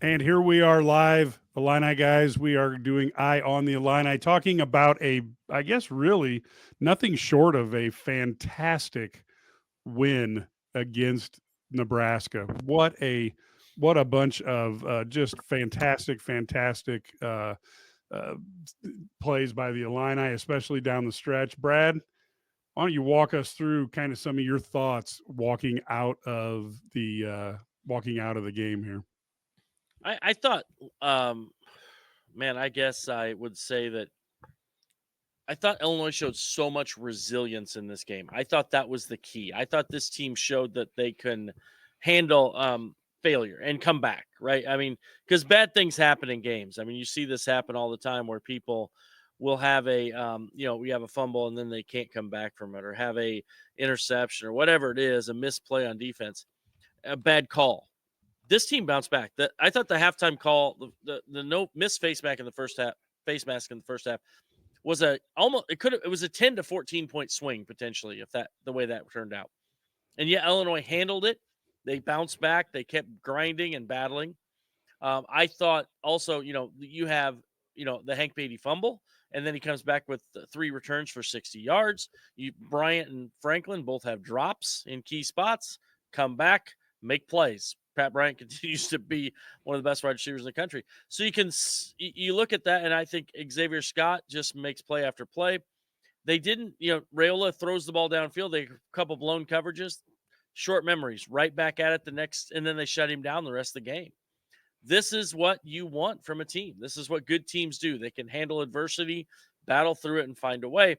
And here we are live, Illini guys. We are doing Eye on the Illini, talking about I guess, really nothing short of a fantastic win against Nebraska. What a bunch of just fantastic uh, plays by the Illini, especially down the stretch. Brad, why don't you walk us through kind of some of your thoughts walking out of the game here? I thought, um, man, I guess I would say that I thought Illinois showed so much resilience in this game. I thought that was the key. I thought this team showed that they can handle failure and come back, right? I mean, because bad things happen in games. I mean, you see this happen all the time where people will have we have a fumble and then they can't come back from it, or have a interception or whatever it is, a misplay on defense, a bad call. This team bounced back. I thought the halftime call, the no miss face mask in the first half was it was a 10 to 14 point swing potentially if that the way that turned out. And yet Illinois handled it. They bounced back. They kept grinding and battling. I thought also, you have, the Hank Beatty fumble, and then he comes back with three returns for 60 yards. Bryant and Franklin both have drops in key spots, come back, make plays. Pat Bryant continues to be one of the best wide receivers in the country. So you look at that, and I think Xavier Scott just makes play after play. They didn't, Rayola throws the ball downfield. They a couple blown coverages, short memories, right back at it the next, and then they shut him down the rest of the game. This is what you want from a team. This is what good teams do. They can handle adversity, battle through it, and find a way.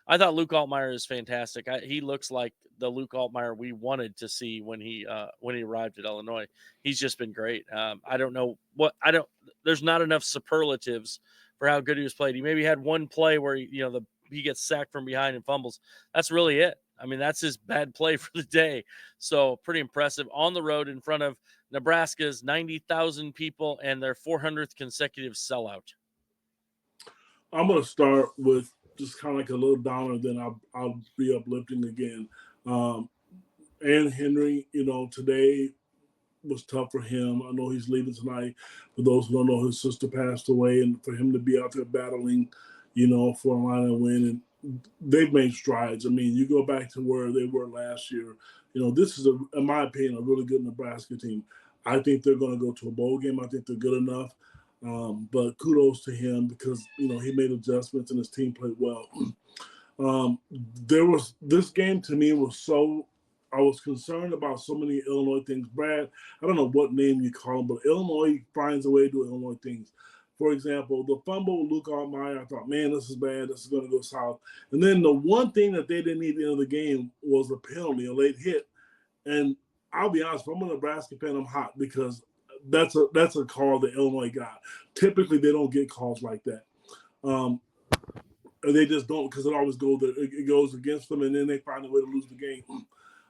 I thought Luke Altmaier is fantastic. He looks like the Luke Altmaier we wanted to see when he arrived at Illinois. He's just been great. I don't know what I don't. There's not enough superlatives for how good he was played. He maybe had one play where he gets sacked from behind and fumbles. That's really it. I mean, that's his bad play for the day. So pretty impressive on the road in front of Nebraska's 90,000 people and their 400th consecutive sellout. I'm going to start with just kind of like a little downer, then I'll be uplifting again. Um, and Henry, today was tough for him. I know he's leaving tonight. For those who don't know, his sister passed away, and for him to be out there battling, for a line and win, and they've made strides. I mean, you go back to where they were last year. This is, in my opinion, a really good Nebraska team. I think they're going to go to a bowl game. I think they're good enough. But kudos to him because he made adjustments and his team played well. This game to me was so. I was concerned about so many Illinois things. Brad, I don't know what name you call them, but Illinois finds a way to do Illinois things. For example, the fumble with Luke Altmaier, I thought, man, this is bad. This is going to go south. And then the one thing that they didn't need at the end of the game was a penalty, a late hit. And I'll be honest, if I'm a Nebraska fan, I'm hot because that's a call that Illinois got. Typically, they don't get calls like that. They just don't because it goes against them, and then they find a way to lose the game.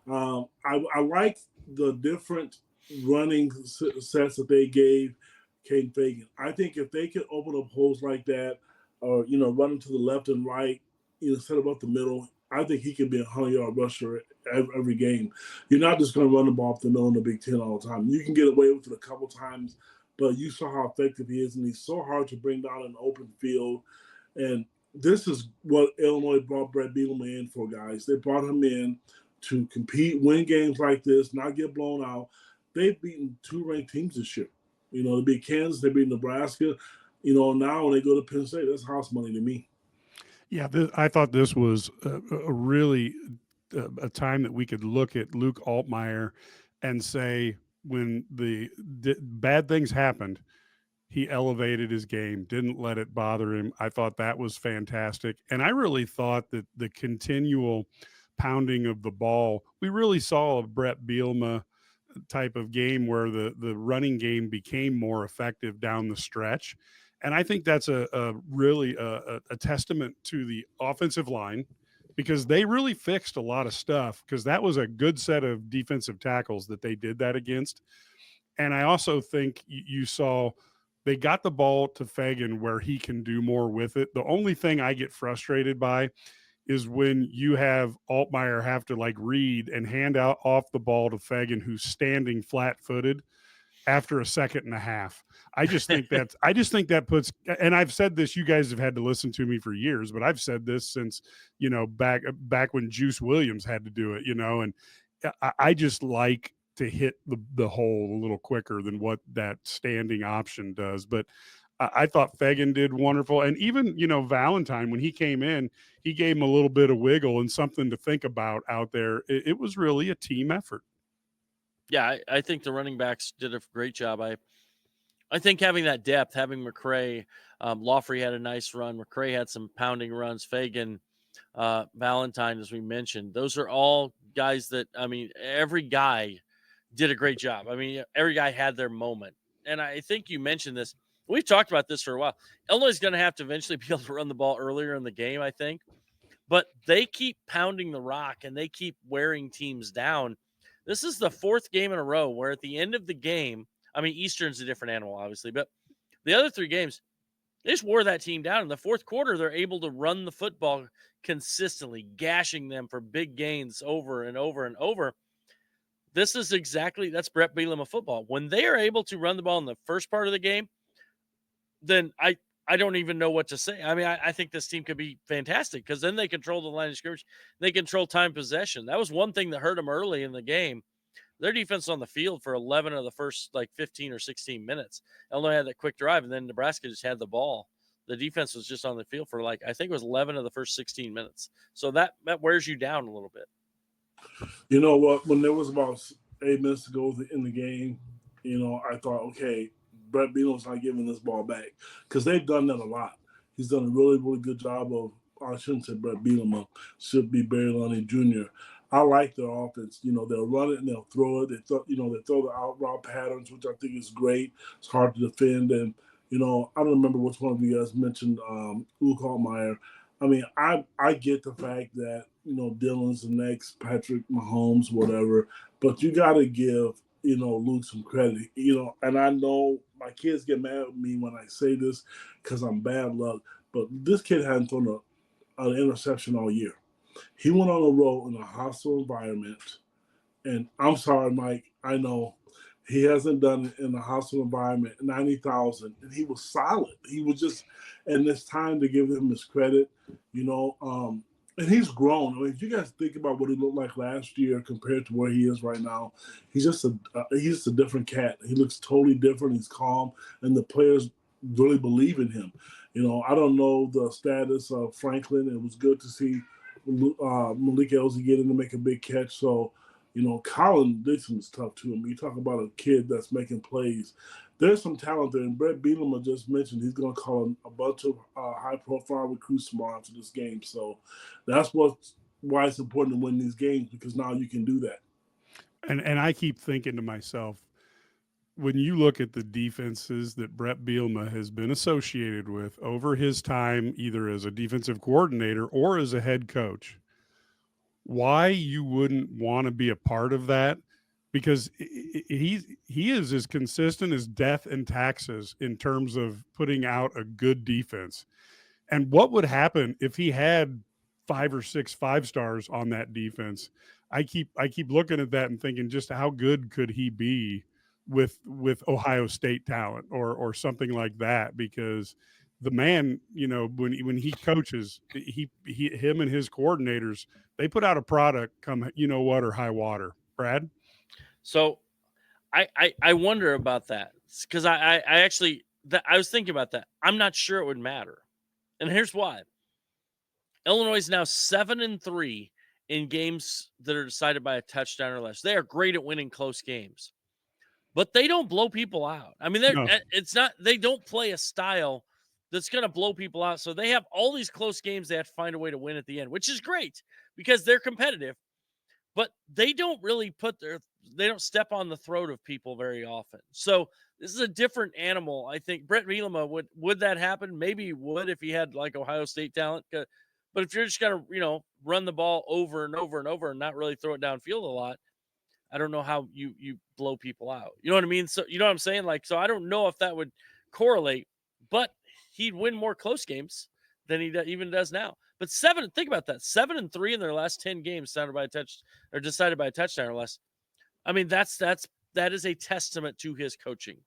I like the different running sets that they gave Caden Fagan. I think if they could open up holes like that, or running to the left and right, set him up the middle, I think he could be a 100-yard rusher every game. You're not just going to run the ball up the middle in the Big Ten all the time. You can get away with it a couple times, but you saw how effective he is, and he's so hard to bring down an open field. And this is what Illinois brought Brett Bielema in for, guys. They brought him in to compete, win games like this, not get blown out. They've beaten two ranked teams this year. They beat Kansas, they beat Nebraska. Now when they go to Penn State, that's house money to me. Yeah, I thought this was a really a time that we could look at Luke Altmaier and say when bad things happened, he elevated his game, didn't let it bother him. I thought that was fantastic. And I really thought that the continual pounding of the ball, we really saw a Brett Bielema type of game where the running game became more effective down the stretch. And I think that's a really a testament to the offensive line because they really fixed a lot of stuff because that was a good set of defensive tackles that they did that against. And I also think you saw they got the ball to Fagan where he can do more with it. The only thing I get frustrated by is when you have Altmaier have to like read and hand out off the ball to Fagan, who's standing flat footed. after a second and a half. I just think that puts, and I've said this, you guys have had to listen to me for years, but I've said this since, back when Juice Williams had to do it, and I just like to hit the hole a little quicker than what that standing option does. But I thought Fagan did wonderful. And even, Valentine, when he came in, he gave him a little bit of wiggle and something to think about out there. It was really a team effort. Yeah, I think the running backs did a great job. I think having that depth, having McCray, Lawfrey had a nice run. McCray had some pounding runs. Fagan, Valentine, as we mentioned, those are all guys that, every guy did a great job. Every guy had their moment. And I think you mentioned this. We've talked about this for a while. Illinois is going to have to eventually be able to run the ball earlier in the game, I think. But they keep pounding the rock and they keep wearing teams down. This is the fourth game in a row where at the end of the game, Eastern's a different animal, obviously, but the other three games, they just wore that team down. In the fourth quarter, they're able to run the football consistently, gashing them for big gains over and over and over. That's Brett Bielema football. When they are able to run the ball in the first part of the game, then I don't even know what to say. I think this team could be fantastic because then they control the line of scrimmage. They control time possession. That was one thing that hurt them early in the game. Their defense on the field for 11 of the first 15 or 16 minutes. Illinois had that quick drive, and then Nebraska just had the ball. The defense was just on the field for I think it was 11 of the first 16 minutes. So that wears you down a little bit. You know what? When there was about 8 minutes to go in the game, I thought, okay, Brett Bielema's not giving this ball back because they've done that a lot. He's done a really, really good job of, I shouldn't say Brett Bielema, should be Barry Lonnie Jr. I like their offense. They'll run it and they'll throw it. They throw the out route patterns, which I think is great. It's hard to defend. And, I don't remember which one of you guys mentioned Luke Altmaier. I get the fact that, Dylan's the next Patrick Mahomes, whatever, but you got to give, Luke some credit, and I know my kids get mad at me when I say this because I'm bad luck, but this kid hadn't thrown an interception all year. He went on a roll in a hostile environment, and I'm sorry, Mike, I know he hasn't done it in a hostile environment, 90,000, and he was solid. He was just, and it's time to give him his credit, and he's grown. If you guys think about what he looked like last year compared to where he is right now, he's just a different cat. He looks totally different. He's calm, and the players really believe in him. I don't know the status of Franklin. It was good to see Malik Elsie get in to make a big catch. So, Colin Dixon is tough too. You talk about a kid that's making plays. There's some talent there. And Brett Bielema just mentioned he's going to call a bunch of high-profile recruits tomorrow after this game. So that's why it's important to win these games, because now you can do that. And I keep thinking to myself, when you look at the defenses that Brett Bielema has been associated with over his time, either as a defensive coordinator or as a head coach, why you wouldn't want to be a part of that? Because he is as consistent as death and taxes in terms of putting out a good defense. And what would happen if he had 5 or 6 5-stars on that defense? I keep looking at that and thinking, just how good could he be with Ohio State talent or something like that? Because the man, when he coaches, him and his coordinators, they put out a product come what or high water. Brad? So I wonder about that because I was thinking about that. I'm not sure it would matter. And here's why. Illinois is now 7-3 in games that are decided by a touchdown or less. They are great at winning close games, but they don't blow people out. They don't play a style that's going to blow people out. So they have all these close games they have to find a way to win at the end, which is great because they're competitive, but they don't really they don't step on the throat of people very often. So this is a different animal. I think Brett Bielema would that happen? Maybe he would if he had Ohio State talent. But if you're just going to, run the ball over and over and over and not really throw it downfield a lot, I don't know how you blow people out. You know what I mean? So you know what I'm saying? So I don't know if that would correlate, but he'd win more close games than he even does now. But think about that. 7-3 in their last 10 games decided by a touchdown or less. That's that is a testament to his coaching.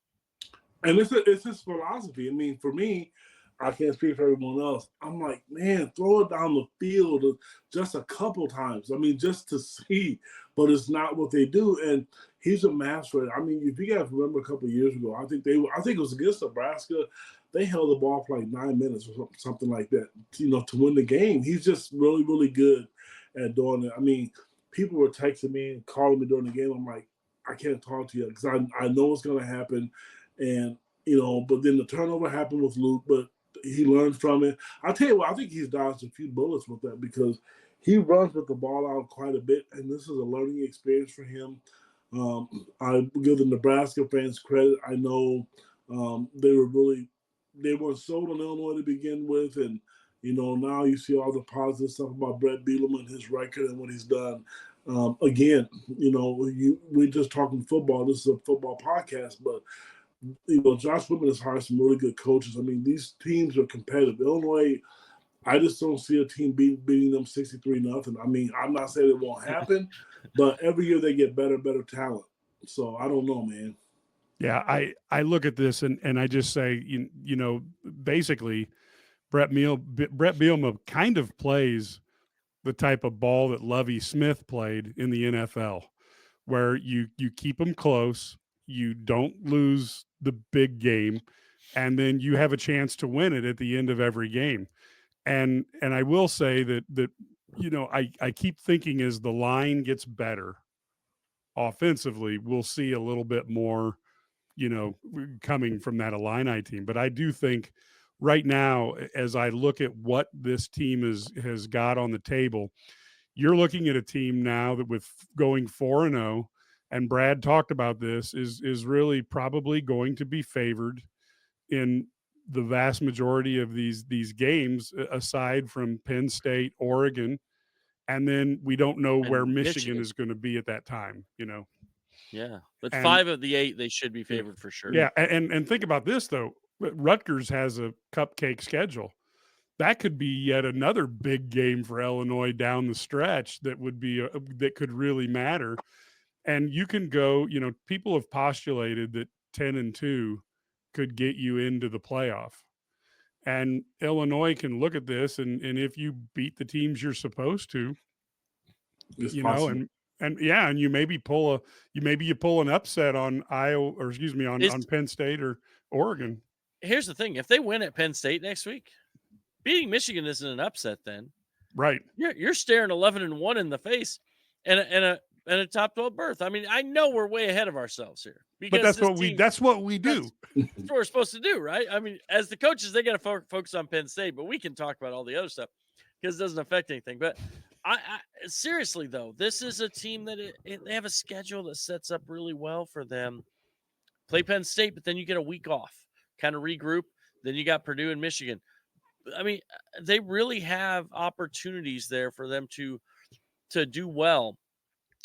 And it's his philosophy. I mean, for me, I can't speak for everyone else. I'm like, man, throw it down the field just a couple times. I mean, just to see, but it's not what they do. And he's a master. I mean, if you guys remember a couple of years ago, I think it was against Nebraska. They held the ball for like 9 minutes or something like that, to win the game. He's just really, really good at doing it. I mean, people were texting me and calling me during the game. I'm like, I can't talk to you because I know what's going to happen. And, but then the turnover happened with Luke, but he learned from it. I'll tell you what, I think he's dodged a few bullets with that because he runs with the ball out quite a bit, and this is a learning experience for him. I give the Nebraska fans credit. I know they weren't sold on Illinois to begin with, and now you see all the positive stuff about Brett Bielema and his record and what he's done. Again, we're just talking football. This is a football podcast, but Josh Whitman has hired some really good coaches. I mean, these teams are competitive. Illinois, I just don't see a team beating them 63-0. I mean, I'm not saying it won't happen, but every year they get better talent. So I don't know, man. Yeah, I look at this and I just say, basically, Brett Bielema kind of plays the type of ball that Lovie Smith played in the NFL, where you keep them close, you don't lose the big game, and then you have a chance to win it at the end of every game. And I will say that I keep thinking as the line gets better offensively, we'll see a little bit more, coming from that Illini team. But I do think right now, as I look at what this team has got on the table, you're looking at a team now that with going 4-0, and Brad talked about this, is really probably going to be favored in the vast majority of these games, aside from Penn State, Oregon, and then we don't know where Michigan is going to be at that time, Yeah, but 5 of the 8 they should be favored for sure. Yeah, and think about this though. Rutgers has a cupcake schedule. That could be yet another big game for Illinois down the stretch that would be that could really matter. And you can go, people have postulated that 10-2 could get you into the playoff. And Illinois can look at this and if you beat the teams you're supposed to, it's possible. And you maybe pull an upset on Iowa, or excuse me, on Penn State or Oregon. Here's the thing: if they win at Penn State next week, beating Michigan isn't an upset. Then, right? You're staring 11-1 in the face, and a top 12 berth. I mean, I know we're way ahead of ourselves here, but that's what we do. That's what we're supposed to do, right? I mean, as the coaches, they got to focus on Penn State, but we can talk about all the other stuff because it doesn't affect anything. But I seriously though, this is a team that they have a schedule that sets up really well for them. Play Penn State, but then you get a week off, kind of regroup. Then you got Purdue and Michigan. I mean, they really have opportunities there for them to do well,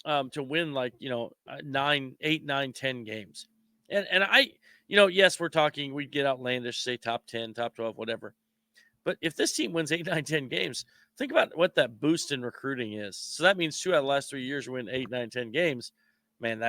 to win 8, 9, 10 games. And I, yes, we're talking, we'd get outlandish, say top 10, top 12, whatever. But if this team wins 8, 9, 10 games, think about what that boost in recruiting is. So that means 2 out of the last 3 years win 8, 9, 10 games. Man,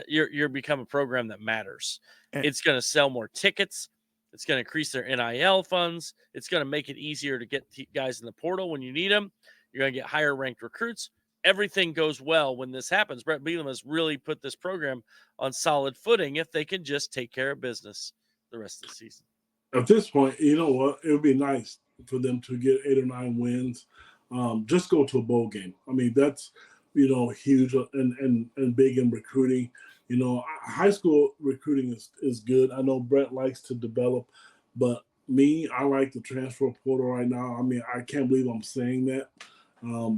you're become a program that matters. It's going to sell more tickets. It's going to increase their NIL funds. It's going to make it easier to get guys in the portal when you need them. You're going to get higher ranked recruits. Everything goes well when this happens. Brett Bielema has really put this program on solid footing if they can just take care of business the rest of the season. At this point, you know what? It would be nice for them to get 8 or 9 wins. Just go to a bowl game. I mean, that's, huge and big in recruiting. High school recruiting is good. I know Brett likes to develop, but me, I like the transfer portal right now. I mean, I can't believe I'm saying that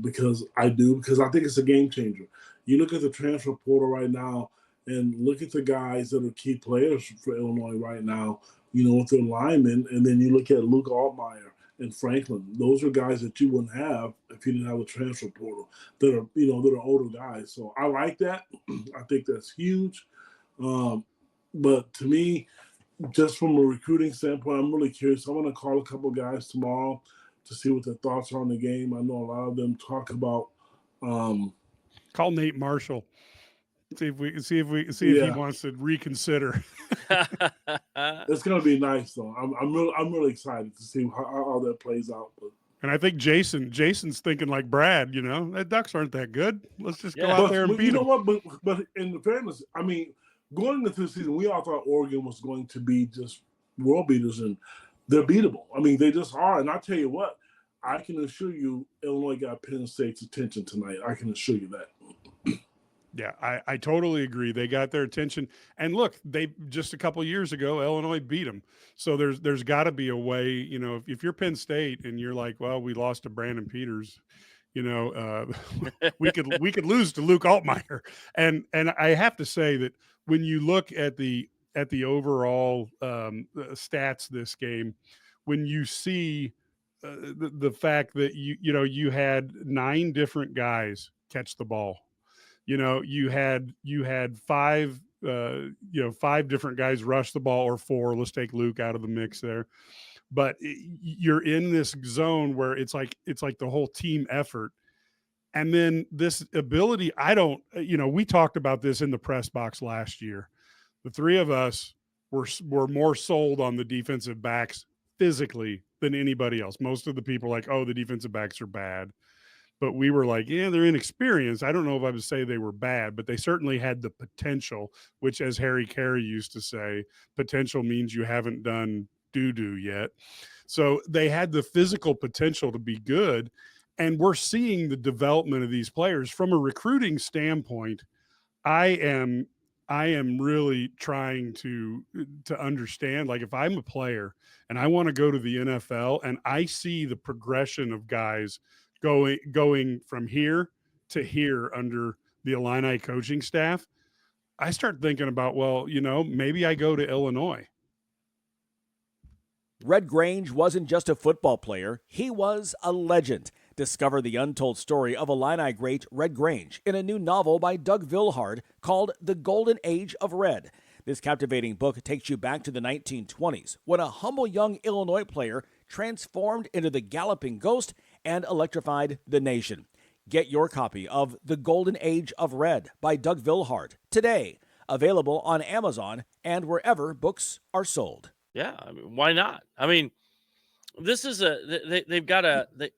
because I think it's a game changer. You look at the transfer portal right now and look at the guys that are key players for Illinois right now, with their linemen, and then you look at Luke Altmaier and Franklin. Those are guys that you wouldn't have if you didn't have a transfer portal that are older guys. So I like that. I think that's huge. But to me, just from a recruiting standpoint, I'm really curious. I want to call a couple guys tomorrow to see what their thoughts are on the game. I know a lot of them talk about call Nate Marshall. See if he Yeah. wants to reconsider. It's gonna be nice though. I'm really excited to see how that plays out. But And I think Jason's thinking like Brad, the Ducks aren't that good. Let's just go Yeah. out there and you beat know them. what? But in fairness, I mean, going into the season, we all thought Oregon was going to be just world beaters, and they're beatable. I mean, they just are. And I tell you what, I can assure you, Illinois got Penn State's attention tonight. I can assure you that. Yeah, I totally agree. They got their attention. And look, they just a couple of years ago, Illinois beat them. So there's got to be a way, if you're Penn State and you're like, well, we lost to Brandon Peters, we could lose to Luke Altmaier. And I have to say that when you look at the overall stats this game, when you see the fact that you had 9 different guys catch the ball. You had 5 5 different guys rush the ball, or 4. Let's take Luke out of the mix there. But you're in this zone where it's like the whole team effort. And then this ability, we talked about this in the press box last year. The 3 of us were more sold on the defensive backs physically than anybody else. Most of the people are like, oh, the defensive backs are bad. But we were like, yeah, they're inexperienced. I don't know if I would say they were bad, but they certainly had the potential, which, as Harry Carey used to say, potential means you haven't done doo-doo yet. So they had the physical potential to be good. And we're seeing the development of these players from a recruiting standpoint. I am really trying to understand, like, if I'm a player and I want to go to the NFL and I see the progression of guys going from here to here under the Illini coaching staff, I start thinking about, well, maybe I go to Illinois. Red Grange wasn't just a football player, he was a legend. Discover the untold story of Illini great Red Grange in a new novel by Doug Vilhard called The Golden Age of Red. This captivating book takes you back to the 1920s when a humble young Illinois player transformed into the galloping ghost and electrified the nation. Get your copy of The Golden Age of Red by Doug Vilhard today. Available on Amazon and wherever books are sold. Yeah, I mean, why not? I mean, this is they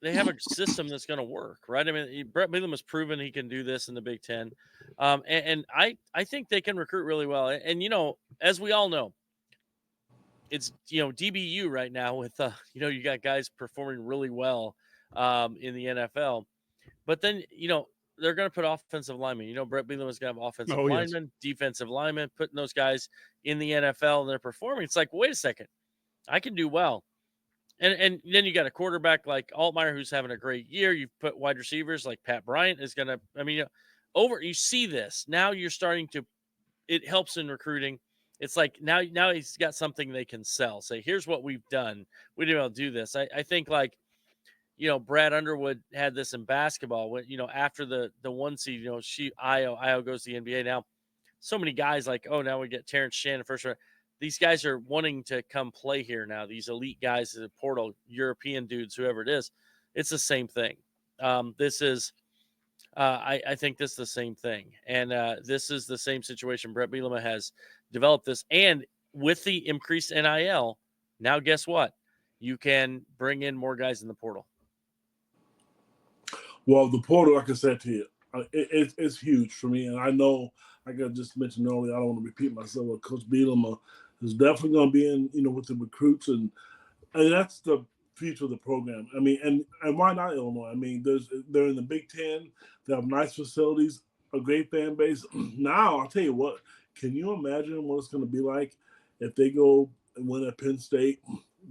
have a system that's going to work, right? I mean, Brett Bielema has proven he can do this in the Big Ten, and I think they can recruit really well. And as we all know, it's DBU right now with you got guys performing really well in the NFL, but then they're going to put offensive linemen. Brett Bielema's going to have offensive linemen, defensive linemen, putting those guys in the NFL and they're performing. It's like, wait a second, I can do well. And then you got a quarterback like Altmaier who's having a great year. You've put wide receivers like Pat Bryant is going to, you see this. Now you're starting to, it helps in recruiting. It's like now he's got something they can sell. Say, here's what we've done. We didn't able to do this. I think like, Brad Underwood had this in basketball when, after the 1 seed, Io goes to the NBA now. So many guys like, oh, now we get Terrence Shannon first round. These guys are wanting to come play here now. These elite guys in the portal, European dudes, whoever it is, it's the same thing. This is, I think this is the same thing. And this is the same situation. Brett Bielema has developed this. And with the increased NIL, now guess what? You can bring in more guys in the portal. Well, the portal, like I said to you, it's huge for me. And I know, like I just mentioned earlier, I don't want to repeat myself, but Coach Bielema is definitely going to be in, with the recruits. And that's the future of the program. I mean, and why not Illinois? I mean, they're in the Big Ten. They have nice facilities, a great fan base. Now, I'll tell you what, can you imagine what it's going to be like if they go and win at Penn State?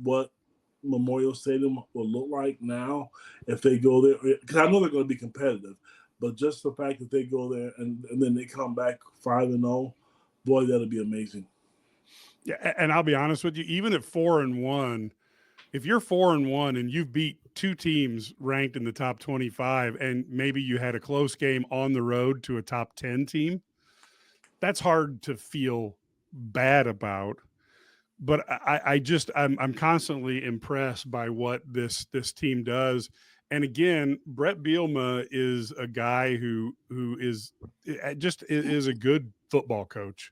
What Memorial Stadium will look like now if they go there? Because I know they're going to be competitive, but just the fact that they go there and then they come back 5-0, boy, that'll be amazing. Yeah, and I'll be honest with you, even at 4-1, if you're 4-1 and you've beat 2 teams ranked in the top 25, and maybe you had a close game on the road to a top 10 team, that's hard to feel bad about. But I'm constantly impressed by what this team does. And again, Brett Bielema is a guy who is is a good football coach.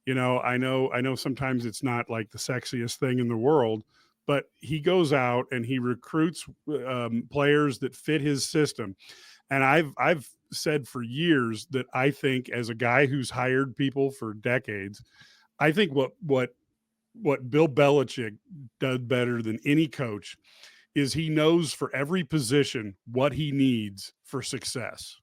I know sometimes it's not like the sexiest thing in the world, but he goes out and he recruits players that fit his system. And I've said for years that I think, as a guy who's hired people for decades, I think what Bill Belichick does better than any coach is he knows for every position what he needs for success.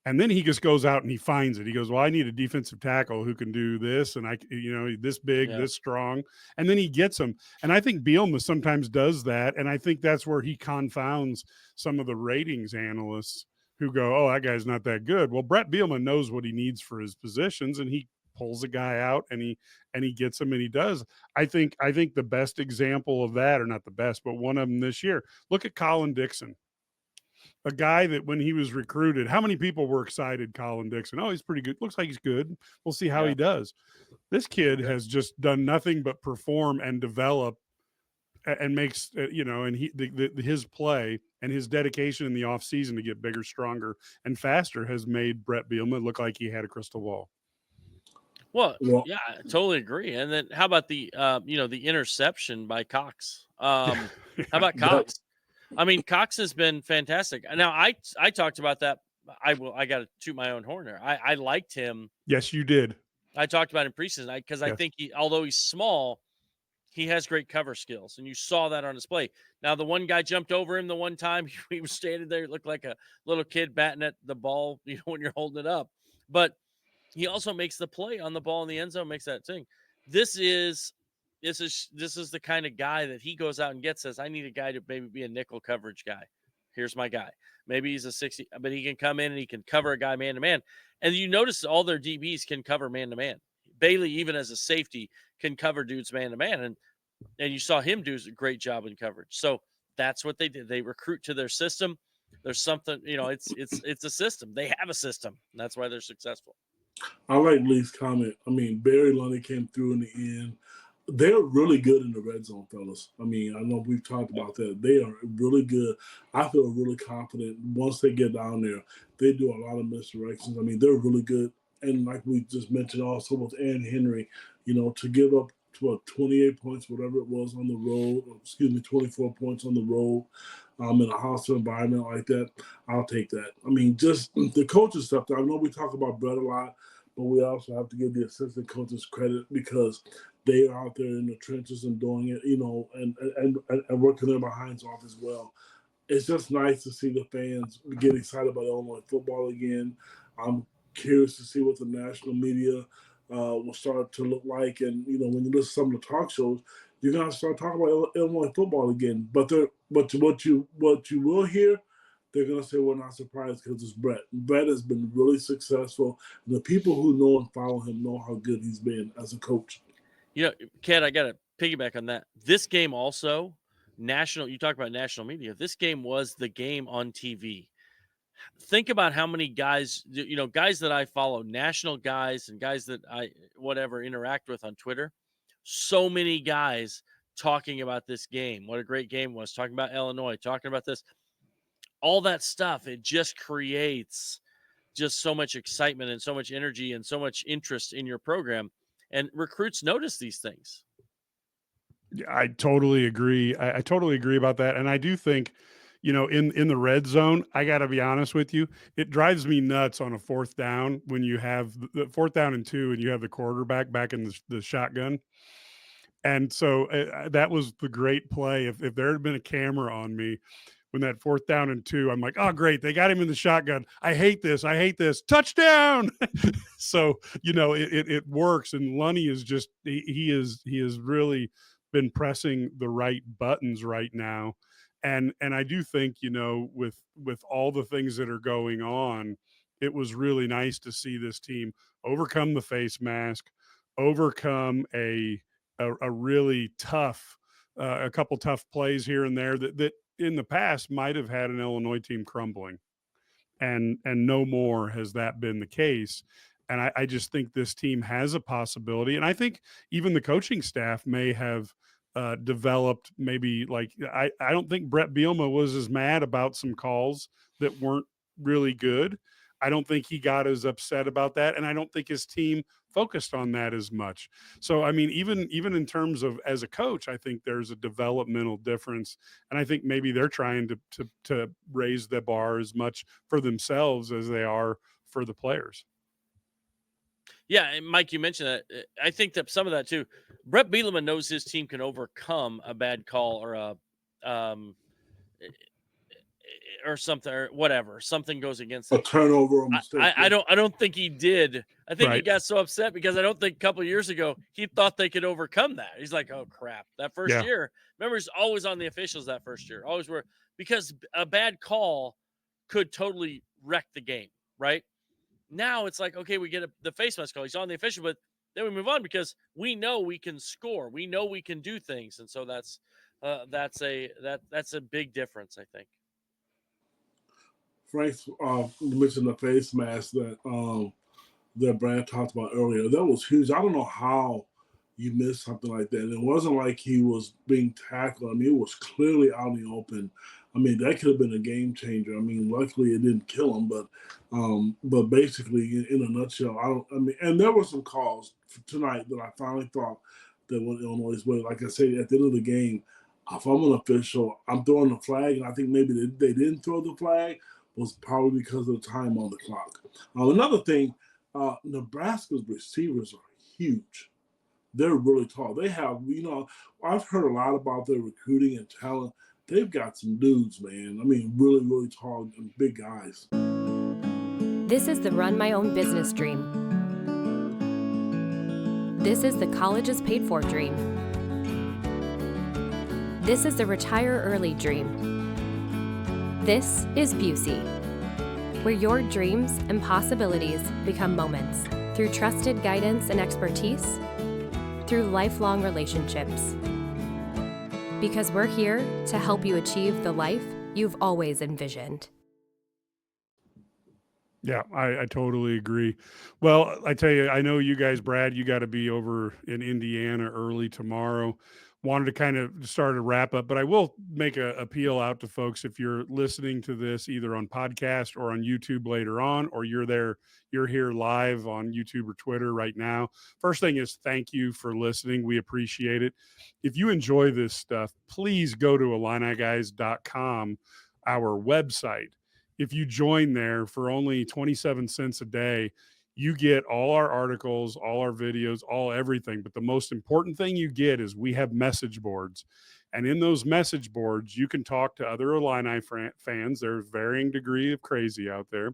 And then he just goes out and he finds it. He goes, well, I need a defensive tackle who can do this. And this big, Yeah. this strong. And then he gets them. And I think Bielema sometimes does that. And I think that's where he confounds some of the ratings analysts who go, oh, that guy's not that good. Well, Brett Bielema knows what he needs for his positions, and he pulls a guy out and he gets him, and he does. I think the best example of that, or not the best, but one of them this year, look at Colin Dixon. A guy that when he was recruited, how many people were excited? Colin Dixon. Oh, he's pretty good. Looks like he's good. We'll see how he does. This kid has just done nothing but perform and develop, and makes, and his play and his dedication in the off season to get bigger, stronger, and faster has made Brett Bielema look like he had a crystal ball. Well, yeah, I totally agree. And then how about the the interception by Cox? How about Cox? I mean, Cox has been fantastic. Now, I talked about that. I got to toot my own horn there. I liked him. Yes, you did. I talked about him in preseason because I think although he's small, he has great cover skills, and you saw that on display. Now, the one guy jumped over him the one time. He was standing there, looked like a little kid batting at the ball, when you're holding it up. But he also makes the play on the ball in the end zone, makes that thing. This is the kind of guy that he goes out and gets. Says, I need a guy to maybe be a nickel coverage guy. Here's my guy. Maybe he's a 60, but he can come in and he can cover a guy man to man. And you notice all their DBs can cover man to man. Bailey, even as a safety, can cover dudes man to man, and you saw him do a great job in coverage. So that's what they did. They recruit to their system. There's something, it's a system. They have a system. And that's why they're successful. I like Lee's comment. I mean, Barry Lundy came through in the end. They're really good in the red zone, fellas. I mean, I know we've talked about that. They are really good. I feel really confident once they get down there. They do a lot of misdirections. I mean, they're really good. And like we just mentioned also with Ann Henry, to give up 28 points, whatever it was on the road, 24 points on the road in a hostile environment like that, I'll take that. I mean, just the coaching stuff. I know we talk about Brett a lot, but we also have to give the assistant coaches credit because they are out there in the trenches and doing it, and working their behinds off as well. It's just nice to see the fans get excited about Illinois football again. I'm curious to see what the national media will start to look like. And, when you listen to some of the talk shows, you're going to start talking about Illinois football again. But what you will hear, they're going to say, we're not surprised because it's Brett. Brett has been really successful. The people who know and follow him know how good he's been as a coach. Ken, I got to piggyback on that. This game also, you talk about national media. This game was the game on TV. Think about how many guys, guys that I follow, national guys and guys that I interact with on Twitter. So many guys talking about this game, what a great game was, talking about Illinois, talking about this, all that stuff. It just creates just so much excitement and so much energy and so much interest in your program. And recruits notice these things. I totally agree. I totally agree about that. And I do think, in the red zone, I got to be honest with you, it drives me nuts on a fourth down when you have the 4th down and 2 and you have the quarterback back in the shotgun. And so that was the great play. If there had been a camera on me when that 4th down and 2, I'm like, oh, great. They got him in the shotgun. I hate this. Touchdown. So, it works. And Lunny is just, he is really been pressing the right buttons right now. And I do think, with all the things that are going on, it was really nice to see this team overcome the face mask, overcome a really tough, a couple tough plays here and there that in the past might have had an Illinois team crumbling. And no more has that been the case. And I just think this team has a possibility. And I think even the coaching staff may have developed. Maybe like I don't think Brett Bielema was as mad about some calls that weren't really good. I don't think he got as upset about that, and I don't think his team focused on that as much. So I mean, even in terms of as a coach, I think there's a developmental difference, and I think maybe they're trying to raise the bar as much for themselves as they are for the players. Yeah, and Mike, you mentioned that. I think that some of that too. Brett Bielema knows his team can overcome a bad call or a or something or whatever. Something goes against A it. turnover or mistake. I don't think he did. I think he Right. got so upset because I don't think a couple of years ago he thought they could overcome that. He's like, oh crap. That first Yeah. year, remember, he's always on the officials that first year. Always were, because a bad call could totally wreck the game, right? Now it's like, okay, we get the face mask call. He's on the official, but then we move on because we know we can score. We know we can do things, and so that's a big difference, I think. Frank mentioned the face mask that Brad talked about earlier. That was huge. I don't know how you missed something like that. It wasn't like he was being tackled. I mean, it was clearly out in the open. I mean, that could have been a game changer. I mean, luckily it didn't kill him, but basically, in a nutshell, and there were some calls tonight that I finally thought that went Illinois' way. Like I said, at the end of the game, if I'm an official, I'm throwing the flag, and I think maybe they didn't throw the flag was probably because of the time on the clock. Another thing, Nebraska's receivers are huge. They're really tall. They have, I've heard a lot about their recruiting and talent. They've got some dudes, man. I mean, really, really tall and big guys. This is the run my own business dream. This is the colleges paid for dream. This is the retire early dream. This is Busey, where your dreams and possibilities become moments through trusted guidance and expertise, through lifelong relationships. Because we're here to help you achieve the life you've always envisioned. Yeah, I totally agree. Well, I tell you, I know you guys, Brad, you got to be over in Indiana early tomorrow. Wanted to kind of start a wrap up, but I will make a appeal out to folks. If you're listening to this either on podcast or on YouTube later on, or you're here live on YouTube or Twitter right now. First thing is thank you for listening. We appreciate it. If you enjoy this stuff, please go to IlliniGuys.com, our website. If you join there for only 27 cents a day, you get all our articles, all our videos, everything. But the most important thing you get is we have message boards. And in those message boards, you can talk to other Illini fans. There's varying degree of crazy out there.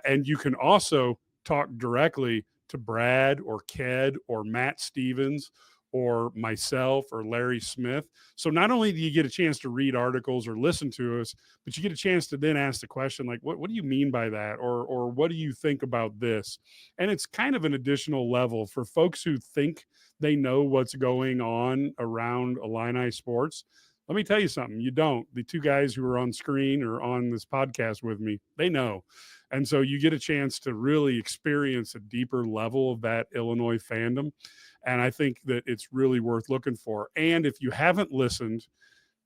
And you can also talk directly to Brad or Ked or Matt Stevens or myself or Larry Smith. So not only do you get a chance to read articles or listen to us, but you get a chance to then ask the question, like, what do you mean by that? Or what do you think about this? And it's kind of an additional level for folks who think they know what's going on around Illini sports. Let me tell you something. You don't. The two guys who are on screen or on this podcast with me, they know. And so you get a chance to really experience a deeper level of that Illinois fandom. And I think that it's really worth looking for. And if you haven't listened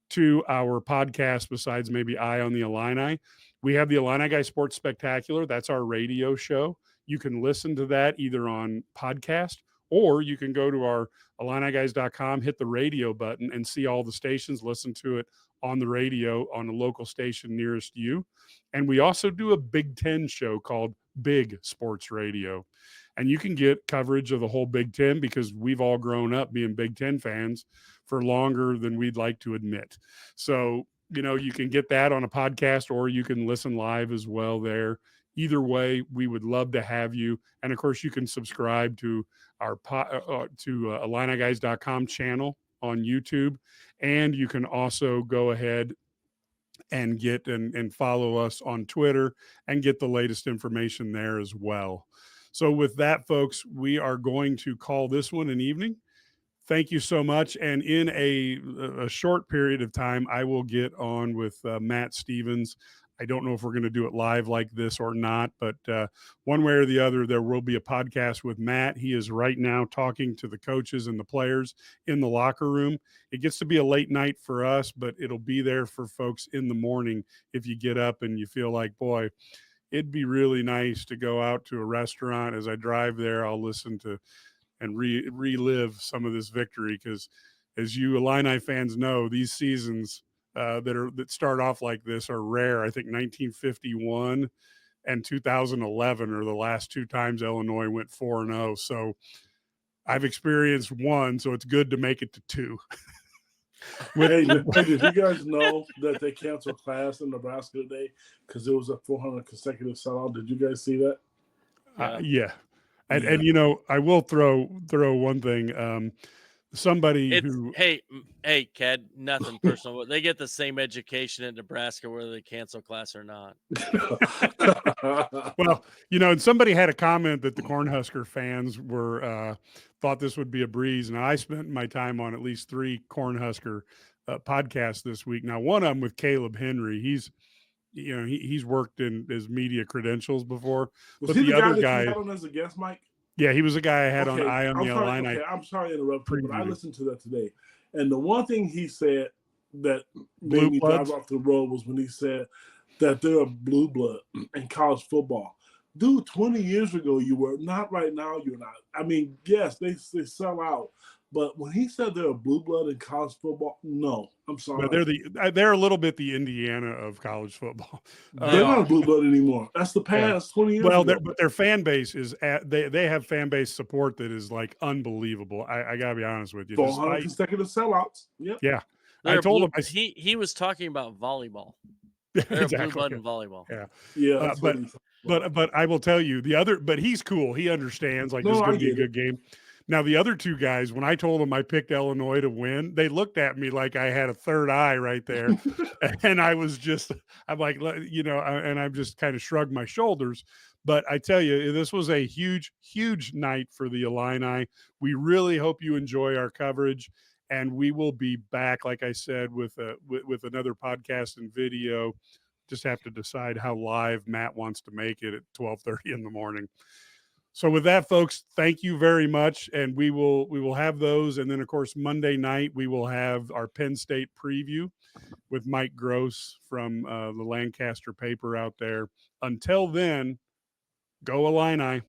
to our podcast, besides maybe Eye on the Illini, we have the Illini Guys Sports Spectacular. That's our radio show. You can listen to that either on podcast, or you can go to our IlliniGuys.com, hit the radio button, and see all the stations, listen to it on the radio on a local station nearest you. And we also do a Big Ten show called Big Sports Radio. And you can get coverage of the whole Big Ten because we've all grown up being Big Ten fans for longer than we'd like to admit. So, you can get that on a podcast, or you can listen live as well there. Either way, we would love to have you. And of course, you can subscribe to our IlliniGuys.com channel on YouTube. And you can also go ahead and get and follow us on Twitter and get the latest information there as well. So with that, folks, we are going to call this one an evening. Thank you so much. And in a short period of time, I will get on with Matt Stevens. I don't know if we're going to do it live like this or not, but one way or the other, there will be a podcast with Matt. He is right now talking to the coaches and the players in the locker room. It gets to be a late night for us, but it'll be there for folks in the morning if you get up and you feel like, boy, it'd be really nice to go out to a restaurant. As I drive there, I'll listen to and relive some of this victory, because as you Illini fans know, these seasons that start off like this are rare. I think 1951 and 2011 are the last two times Illinois went 4-0. So I've experienced one, so it's good to make it to two. Hey, did you guys know that they canceled class in Nebraska today because it was a 400 consecutive sellout? Did you guys see that? Yeah. And you know, I will throw one thing. Somebody who hey, Ked, nothing personal. They get the same education in Nebraska whether they cancel class or not. Well, you know, and somebody had a comment that the Cornhusker fans were thought this would be a breeze. And I spent my time on at least 3 Cornhusker podcasts this week. Now, one of them with Caleb Henry. He's worked in his media credentials before. Was but he the other that guy you had on as a guest, Mike? Yeah, he was a guy I had on Okay, Eye on the Illini. Okay, I'm sorry to interrupt you, but I preview. listened to that today. And the one thing he said that Blue made me bloods? drive off the road was when he said that they're a blue blood in college football. Dude, 20 years ago you were. Not right now you're not. I mean, yes, they sell out. But when he said they're a blue blood in college football, no, I'm sorry. But they're a little bit the Indiana of college football. They're not a blue blood anymore. That's the past 20 years ago. But their fan base is they have fan base support that is like unbelievable. I gotta be honest with you. 400 consecutive sellouts. Yep. Yeah. They're I told him he was talking about volleyball. They're exactly. a blue blood in volleyball. Yeah. Yeah. But I will tell you but he's cool. He understands this is going to be a good game. Now, the other 2 guys, when I told them I picked Illinois to win, they looked at me like I had a third eye right there. And I'm like, and I've just kind of shrugged my shoulders. But I tell you, this was a huge, huge night for the Illini. We really hope you enjoy our coverage. And we will be back, like I said, with another podcast and video. Just have to decide how live Matt wants to make it at 12:30 in the morning. So with that, folks, thank you very much. And we will have those. And then, of course, Monday night, we will have our Penn State preview with Mike Gross from the Lancaster paper out there. Until then, go Illini.